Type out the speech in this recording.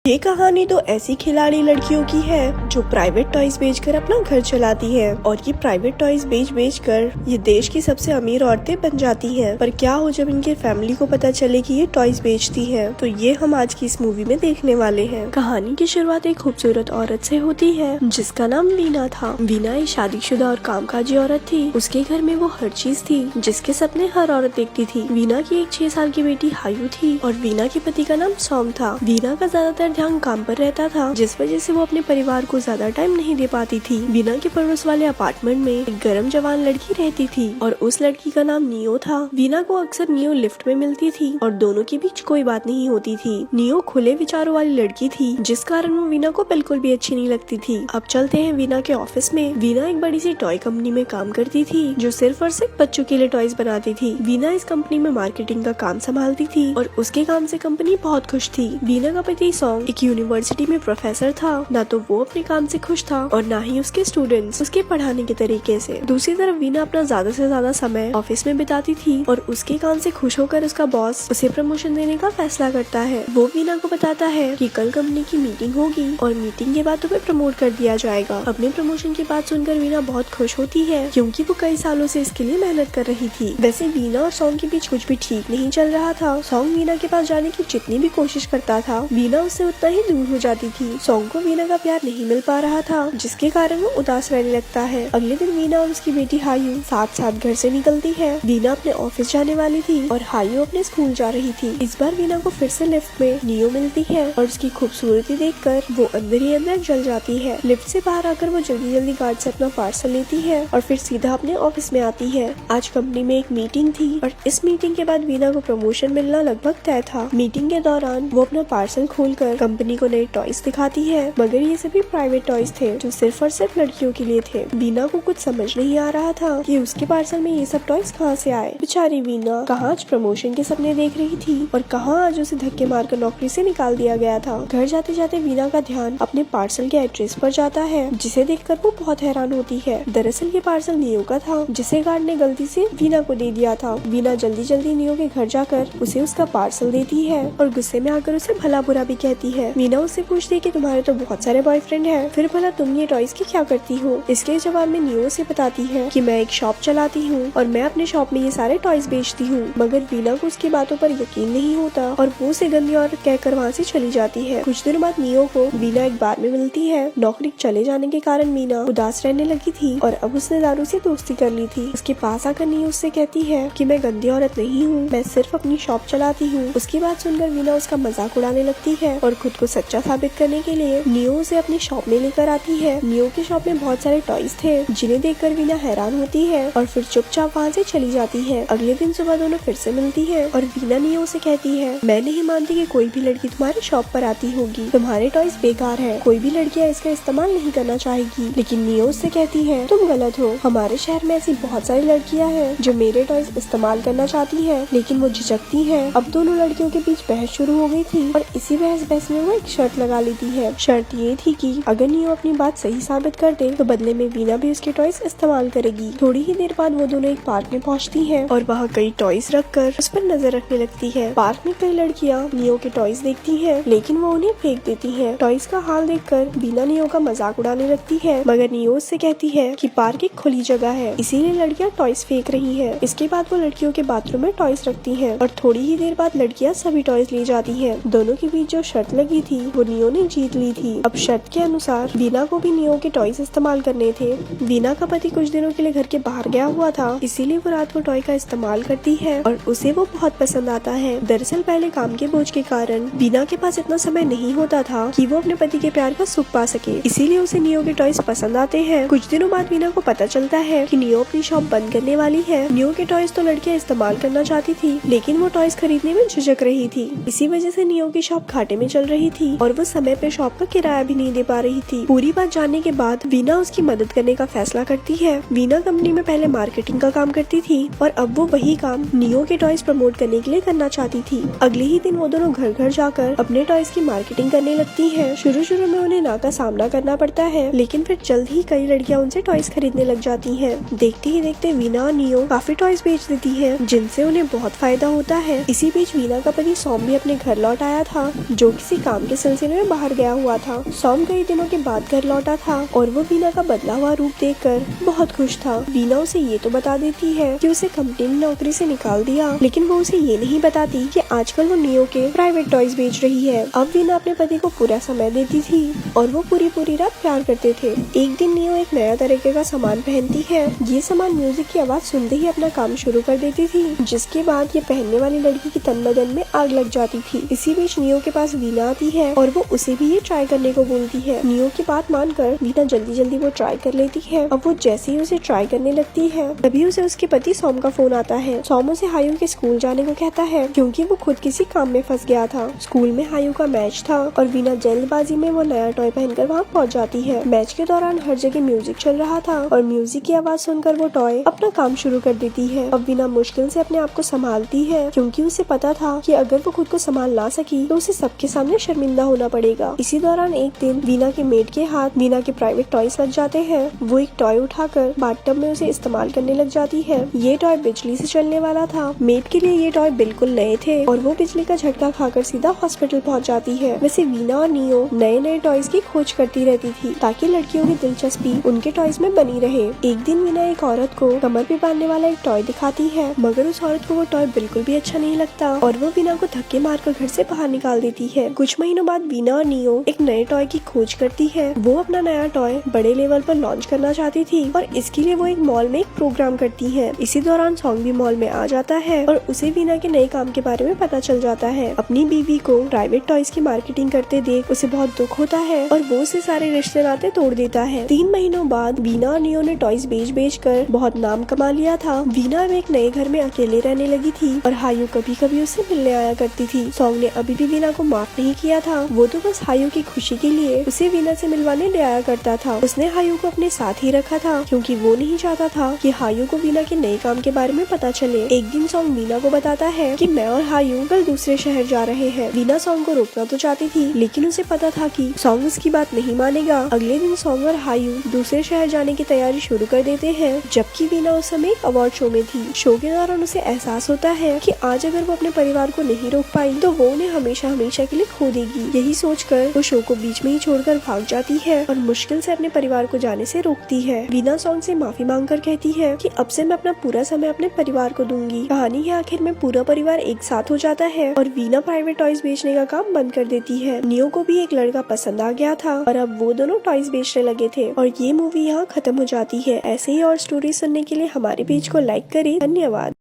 ये कहानी तो ऐसी खिलाड़ी लड़कियों की है जो प्राइवेट टॉयज बेचकर अपना घर चलाती है और ये प्राइवेट टॉयज बेच कर ये देश की सबसे अमीर औरतें बन जाती हैं। पर क्या हो जब इनके फैमिली को पता चले कि ये टॉयज बेचती हैं? तो ये हम आज की इस मूवी में देखने वाले हैं। कहानी की शुरुआत एक खूबसूरत औरत से होती है जिसका नाम वीना था। वीना एक शादीशुदा और कामकाजी औरत थी। उसके घर में वो हर चीज थी जिसके सपने हर औरत देखती थी। वीना की एक 6 साल की बेटी हायू थी और वीना के पति का नाम सौम था। वीना का ज्यादातर ध्यान काम पर रहता था जिस वजह से वो अपने परिवार को ज्यादा टाइम नहीं दे पाती थी। वीना के पड़ोस वाले अपार्टमेंट में एक गर्म जवान लड़की रहती थी और उस लड़की का नाम नियो था। वीना को अक्सर नियो लिफ्ट में मिलती थी और दोनों के बीच कोई बात नहीं होती थी। नियो खुले विचारों वाली लड़की थी जिस कारण वो वीना को बिल्कुल भी अच्छी नहीं लगती थी। अब चलते हैं वीना के ऑफिस में। वीना एक बड़ी सी टॉय कंपनी में काम करती थी जो सिर्फ और सिर्फ बच्चों के लिए टॉयज बनाती थी। वीना इस कंपनी में मार्केटिंग का काम संभालती थी और उसके काम से कंपनी बहुत खुश थी। वीना का पति सॉन्ग एक यूनिवर्सिटी में प्रोफेसर था। ना तो वो अपने काम से खुश था और ना ही उसके स्टूडेंट्स उसके पढ़ाने के तरीके से। दूसरी तरफ वीना अपना ज्यादा से ज्यादा समय ऑफिस में बिताती थी और उसके काम से खुश होकर उसका बॉस उसे प्रमोशन देने का फैसला करता है। वो वीना को बताता है कि कल कंपनी की मीटिंग होगी और मीटिंग के बाद तुम्हें प्रमोट कर दिया जाएगा। अपने प्रमोशन की बात सुनकर वीना बहुत खुश होती है क्योंकि वो कई सालों से इसके लिए मेहनत कर रही थी। वैसे वीना और सॉन्ग के बीच कुछ भी ठीक नहीं चल रहा था। सॉन्ग वीना के पास जाने की जितनी भी कोशिश करता था वीना उससे उतना ही दूर हो जाती थी। सॉन्ग को वीना का प्यार नहीं मिल पा रहा था जिसके कारण वो उदास रहने लगता है। अगले दिन वीना और उसकी बेटी हायू साथ साथ घर से निकलती है। वीना अपने ऑफिस जाने वाली थी और हायू अपने स्कूल जा रही थी। इस बार वीना को फिर से लिफ्ट में नियो मिलती है और उसकी खूबसूरती देखकर वो अंदर ही अंदर जल जाती है। लिफ्ट से बाहर आकर वो जल्दी जल्दी गार्ड से अपना पार्सल लेती है और फिर सीधा अपने ऑफिस में आती है। आज कंपनी में एक मीटिंग थी और इस मीटिंग के बाद वीना को प्रमोशन मिलना लगभग तय था। मीटिंग के दौरान वो अपना पार्सल खोलकर कंपनी को नए टॉयज दिखाती है मगर ये सभी प्राइवेट टॉयज थे जो सिर्फ और सिर्फ लड़कियों के लिए थे। वीना को कुछ समझ नहीं आ रहा था कि उसके पार्सल में ये सब टॉयज कहाँ से आए। बेचारी वीना कहाँ आज प्रमोशन के सपने देख रही थी और कहाँ आज उसे धक्के मारकर नौकरी से निकाल दिया गया था। घर जाते जाते वीना का ध्यान अपने पार्सल के एड्रेस पर जाता है जिसे देखकर वो बहुत हैरान होती है। दरअसल ये पार्सल नियो का था जिसे गार्ड ने गलती से वीना को दे दिया था। वीना जल्दी जल्दी नियो के घर जाकर उसे उसका पार्सल देती है और गुस्से में आकर उसे भला बुरा भी कहती है। वीना उससे पूछती है कि तुम्हारे तो बहुत सारे बॉयफ्रेंड हैं, फिर भला तुम ये टॉयज की क्या करती हो? इसके जवाब में नियो से बताती है कि मैं एक शॉप चलाती हूँ और मैं अपने शॉप में ये सारे टॉयज बेचती हूँ। मगर वीना को उसकी बातों पर यकीन नहीं होता और वो उसे गंदी औरत कहकर वहाँ से चली जाती है। कुछ दिनों बाद नियो को वीना एक बार में मिलती है। नौकरी चले जाने के कारण वीना उदास रहने लगी थी और अब उसने दारू से दोस्ती कर ली थी। उसके पास आकर नियो उससे कहती है कि मैं गंदी औरत नहीं हूँ, मैं सिर्फ अपनी शॉप चलाती हूँ। उसकी बात सुनकर वीना उसका मजाक उड़ाने लगती है और खुद को सच्चा साबित करने के लिए नियो उसे अपनी शॉप में लेकर आती है। नियो की शॉप में बहुत सारे टॉयज थे जिन्हें देखकर वीना हैरान होती है और फिर चुपचाप वहाँ से चली जाती है। अगले दिन सुबह दोनों फिर से मिलती है और वीना नियो से कहती है मैं नहीं मानती कि कोई भी लड़की तुम्हारी शॉप पर आती होगी, तुम्हारे टॉयज बेकार है, कोई भी लड़कियाँ इसका इस्तेमाल नहीं करना चाहेगी। लेकिन नियो उससे कहती है तुम गलत हो, हमारे शहर में ऐसी बहुत सारी लड़कियाँ हैं जो मेरे टॉयज इस्तेमाल करना चाहती है लेकिन वो झिझकती है। अब दोनों लड़कियों के बीच बहस शुरू हो गई थी और इसी बहस में वो एक शर्त लगा लेती है। शर्त ये थी कि अगर नियो अपनी बात सही साबित कर दे तो बदले में वीना भी उसके टॉयज इस्तेमाल करेगी। थोड़ी ही देर बाद वो दोनों एक पार्क में पहुंचती हैं और वहाँ कई टॉयज रखकर उस पर नजर रखने लगती है। पार्क में कई लड़कियाँ नियो के टॉयज देखती हैं लेकिन वो उन्हें फेंक देती हैं। टॉयज का हाल देखकर वीना नियो का मजाक उड़ाने लगती है मगर नियो उससे कहती है कि पार्क एक खुली जगह है इसीलिए लड़कियाँ टॉयज फेंक रही है। इसके बाद वो लड़कियों के बाथरूम में टॉयज रखती है और थोड़ी ही देर बाद लड़कियाँ सभी टॉयज ले जाती है। दोनों के बीच जो शर्त लगी थी वो नियो ने जीत ली थी। अब शर्त के अनुसार वीना को भी नियो के टॉयज इस्तेमाल करने थे। वीना का पति कुछ दिनों के लिए घर के बाहर गया हुआ था इसीलिए वो रात को टॉय का इस्तेमाल करती है और उसे वो बहुत पसंद आता है। दरअसल पहले काम के बोझ के कारण वीना के पास इतना समय नहीं होता था कि वो अपने पति के प्यार का सुख पा सके, इसीलिए उसे नियो के टॉयज पसंद आते हैं। कुछ दिनों बाद वीना को पता चलता है कि नियो अपनी शॉप बंद करने वाली है। नियो के टॉयज तो लड़कियां इस्तेमाल करना चाहती थी लेकिन वो टॉयज खरीदने में झिझक रही थी। इसी वजह से नियो की शॉप घाटे में चल रही थी और वो समय पे शॉप का किराया भी नहीं दे पा रही थी। पूरी बात जानने के बाद वीना उसकी मदद करने का फैसला करती है। वीना कंपनी में पहले मार्केटिंग का काम करती थी और अब वो वही काम नियो के टॉयज प्रमोट करने के लिए करना चाहती थी। अगले ही दिन वो दोनों घर घर जाकर अपने टॉयज की मार्केटिंग करने लगती है। शुरू में उन्हें ना का सामना करना पड़ता है लेकिन फिर जल्द ही कई लड़कियां उनसे टॉयज खरीदने लग जाती हैं। देखते ही देखते वीना और नियो काफी टॉयज बेच देती है जिनसे उन्हें बहुत फायदा होता है। इसी बीच वीना का पति सॉम भी अपने घर लौट आया था जो किसी किसी काम के सिलसिले में बाहर गया हुआ था। सॉम कई दिनों के बाद घर लौटा था और वो वीना का बदला हुआ रूप देखकर बहुत खुश था। वीना उसे ये तो बता देती है कि उसे कंपनी में नौकरी से निकाल दिया, लेकिन वो उसे ये नहीं बताती कि आजकल वो नियो के प्राइवेट टॉयज बेच रही है। अब वीना अपने पति को पूरा समय देती थी और वो पूरी रात प्यार करते थे। एक दिन नियो एक नया तरीके का सामान पहनती है। ये सामान म्यूजिक की आवाज सुनते ही अपना काम शुरू कर देती थी, जिसके बाद ये पहनने वाली लड़की की तन बदन में आग लग जाती थी। इसी बीच नियो के पास वीना आती है और वो उसे भी ये ट्राई करने को बोलती है। नियो की बात मानकर वीना जल्दी वो ट्राई कर लेती है। अब वो जैसे ही उसे ट्राई करने लगती है तभी उसे उसके पति सॉम का फोन आता है। सॉम उसे हायू के स्कूल जाने को कहता है क्योंकि वो खुद किसी काम में फंस गया था। स्कूल में हायू का मैच था और वीना जल्दबाजी में वो नया टॉय पहनकर वहाँ पहुँच जाती है। मैच के दौरान हर जगह म्यूजिक चल रहा था और म्यूजिक की आवाज सुनकर वो टॉय अपना काम शुरू कर देती है। अब वीना मुश्किल से अपने आप को संभालती है क्योंकि उसे पता था कि अगर वो खुद को संभाल ना सकी तो उसे सबके सामने शर्मिंदा होना पड़ेगा। इसी दौरान एक दिन वीना के मेड के हाथ वीना के प्राइवेट टॉयज लग जाते हैं। वो एक टॉय उठाकर बाथटब में उसे इस्तेमाल करने लग जाती है। ये टॉय बिजली से चलने वाला था। मेड के लिए ये टॉय बिल्कुल नए थे और वो बिजली का झटका खाकर सीधा हॉस्पिटल पहुंच जाती है। वैसे वीना और नियो नए टॉयज की खोज करती रहती थी ताकि लड़कियों की दिलचस्पी उनके टॉयज में बनी रहे। एक दिन वीना एक औरत को कमर पे बांधने वाला एक टॉय दिखाती है, मगर उस औरत को वो टॉय बिल्कुल भी अच्छा नहीं लगता और वो वीना को धक्के मारकर घर से बाहर निकाल देती है। कुछ महीनों बाद वीना और नियो एक नए टॉय की खोज करती है। वो अपना नया टॉय बड़े लेवल पर लॉन्च करना चाहती थी और इसके लिए वो एक मॉल में एक प्रोग्राम करती है। इसी दौरान सॉन्ग भी मॉल में आ जाता है और उसे वीना के नए काम के बारे में पता चल जाता है। अपनी बीवी को प्राइवेट टॉयज की मार्केटिंग करते देख उसे बहुत दुख होता है और वो उसे सारे रिश्ते नाते तोड़ देता है। 3 महीनों बाद वीना और नियो ने टॉयज बेच कर बहुत नाम कमा लिया था। वीना अब एक नए घर में अकेले रहने लगी थी और हायू कभी उससे मिलने आया करती थी। सॉन्ग ने अभी भी वीना को माफ नहीं किया था। वो तो बस हायू की खुशी के लिए उसे वीना से मिलवाने ले आया करता था। उसने हायू को अपने साथ ही रखा था क्योंकि वो नहीं चाहता था कि हायू को वीना के नए काम के बारे में पता चले। एक दिन सॉन्ग वीना को बताता है कि मैं और हायू कल दूसरे शहर जा रहे हैं। वीना सॉन्ग को रोकना तो चाहती थी, लेकिन उसे पता था कि सॉन्ग उसकी बात नहीं मानेगा। अगले दिन सॉन्ग और हायू दूसरे शहर जाने की तैयारी शुरू कर देते हैं, जबकि वीना उस समय एक अवार्ड शो में थी। शो के दौरान उसे एहसास होता है कि आज अगर वो अपने परिवार को नहीं रोक पाई तो वो उन्हें हमेशा के लिए खो देगी। यही सोचकर वो शो को बीच में ही छोड़कर भाग जाती है और मुश्किल से अपने परिवार को जाने से रोकती है। वीना सॉन्ग से माफी मांगकर कहती है कि अब से मैं अपना पूरा समय अपने परिवार को दूंगी। कहानी के आखिर में पूरा परिवार एक साथ हो जाता है और वीना प्राइवेट टॉयज बेचने का काम बंद कर देती है। नियो को भी एक लड़का पसंद आ गया था और अब वो दोनों टॉयज बेचने लगे थे और ये मूवी यहाँ खत्म हो जाती है। ऐसे ही और स्टोरी सुनने के लिए हमारे पेज को लाइक करें। धन्यवाद।